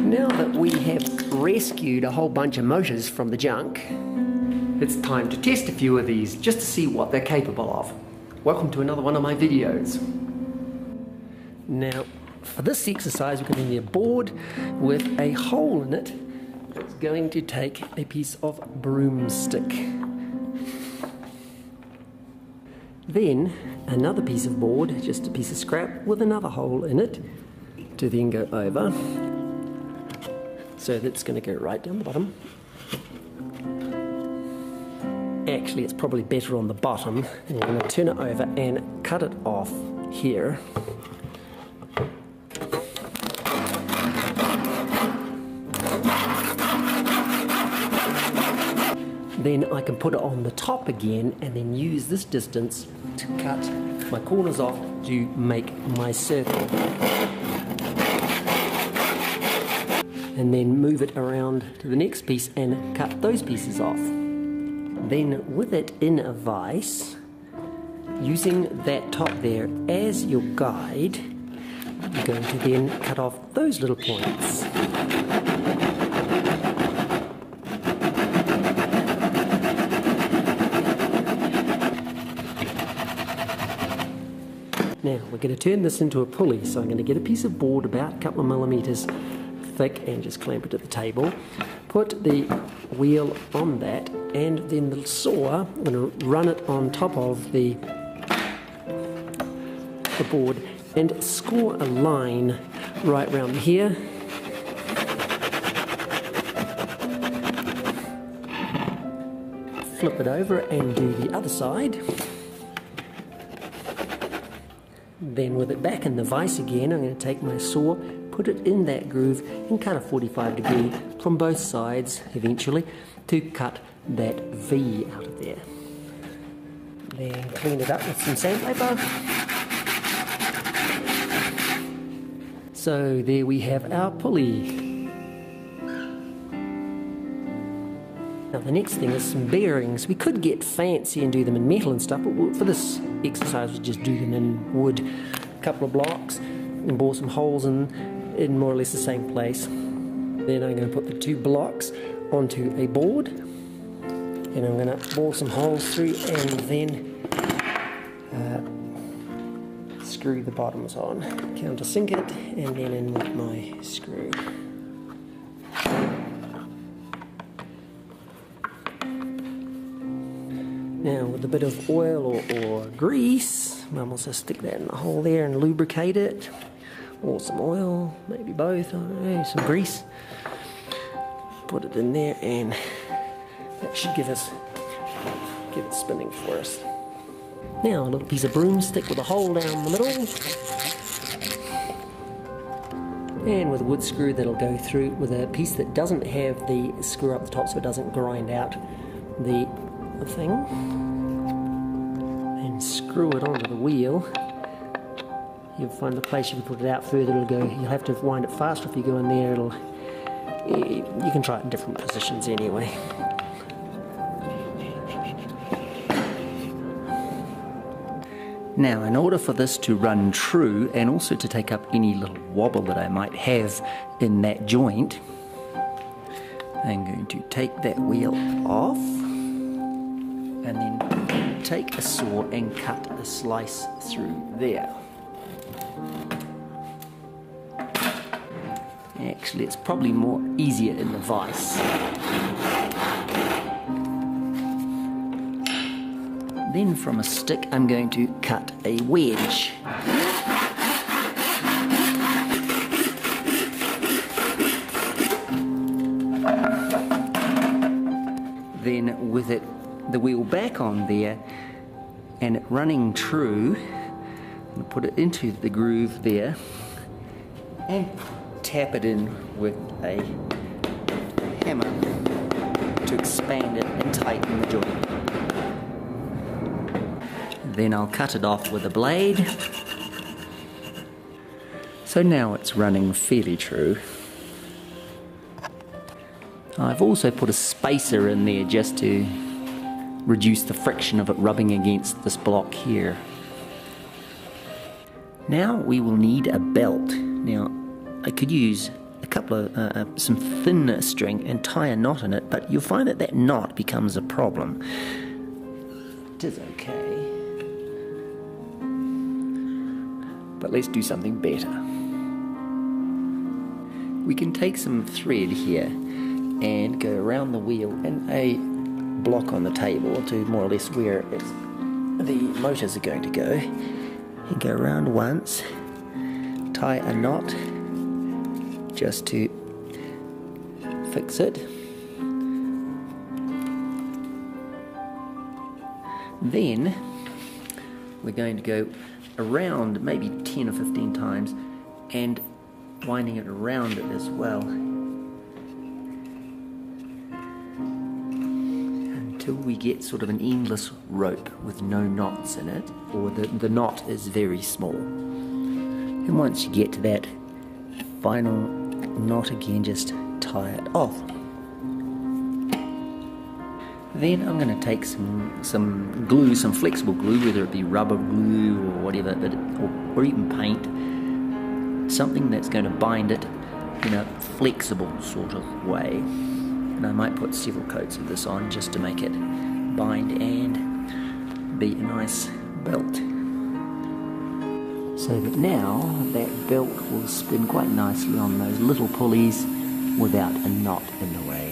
Now that we have rescued a whole bunch of motors from the junk, it's time to test a few of these just to see what they're capable of. Welcome to another one of my videos. Now, for this exercise, we're going to need a board with a hole in it that's going to take a piece of broomstick. Then another piece of board, just a piece of scrap with another hole in it, to then go over. So that's going to go right down the bottom. Actually, it's probably better on the bottom. And I'm going to turn it over and cut it off here. Then I can put it on the top again and then use this distance to cut my corners off to make my circle. And then move it around to the next piece and cut those pieces off. Then with it in a vise, using that top there as your guide, you're going to then cut off those little points. Now we're going to turn this into a pulley, so I'm going to get a piece of board about a couple of millimeters thick and just clamp it to the table. Put the wheel on that, and then the saw, I'm going to run it on top of the board and score a line right around here. Flip it over and do the other side. Then with it back in the vise again, I'm going to take my saw, put it in that groove and cut a 45 degree from both sides eventually to cut that V out of there. Then clean it up with some sandpaper. So there we have our pulley. Now the next thing is some bearings. We could get fancy and do them in metal and stuff, but for this exercise we'll just do them in wood. A couple of blocks and bore some holes in more or less the same place. Then I'm going to put the two blocks onto a board, and I'm going to bore some holes through and then screw the bottoms on. Countersink it and then in with my screw. Now with a bit of oil or grease, Mum will just stick that in the hole there and lubricate it. Or some oil, maybe both, I don't know, some grease. Put it in there and that should get it spinning for us. Now a little piece of broomstick with a hole down the middle. And with a wood screw that'll go through with a piece that doesn't have the screw up the top so it doesn't grind out the thing. And screw it onto the wheel. You'll find the place if you put it out further it'll go, you'll have to wind it faster if you go in there, you can try it in different positions anyway. Now in order for this to run true and also to take up any little wobble that I might have in that joint, I'm going to take that wheel off and then take a saw and cut a slice through there. Actually, it's probably more easier in the vise. Then from a stick, I'm going to cut a wedge. Then with it, the wheel back on there, and it running true, I'm going to put it into the groove there, and tap it in with a hammer to expand it and tighten the joint. Then I'll cut it off with a blade. So now it's running fairly true. I've also put a spacer in there just to reduce the friction of it rubbing against this block here. Now we will need a belt. Now I could use some thin string and tie a knot in it, but you'll find that that knot becomes a problem. It is okay, but let's do something better. We can take some thread here and go around the wheel in a block on the table to more or less where the motors are going to go, and go around once, tie a knot just to fix it. Then we're going to go around maybe 10 or 15 times and winding it around it as well until we get sort of an endless rope with no knots in it, or the knot is very small. And once you get to that final knot again, just tie it off. Then I'm going to take some glue, some flexible glue, whether it be rubber glue or whatever, or even paint, something that's going to bind it in a flexible sort of way. And I might put several coats of this on just to make it bind and be a nice belt. So that now that belt will spin quite nicely on those little pulleys without a knot in the way.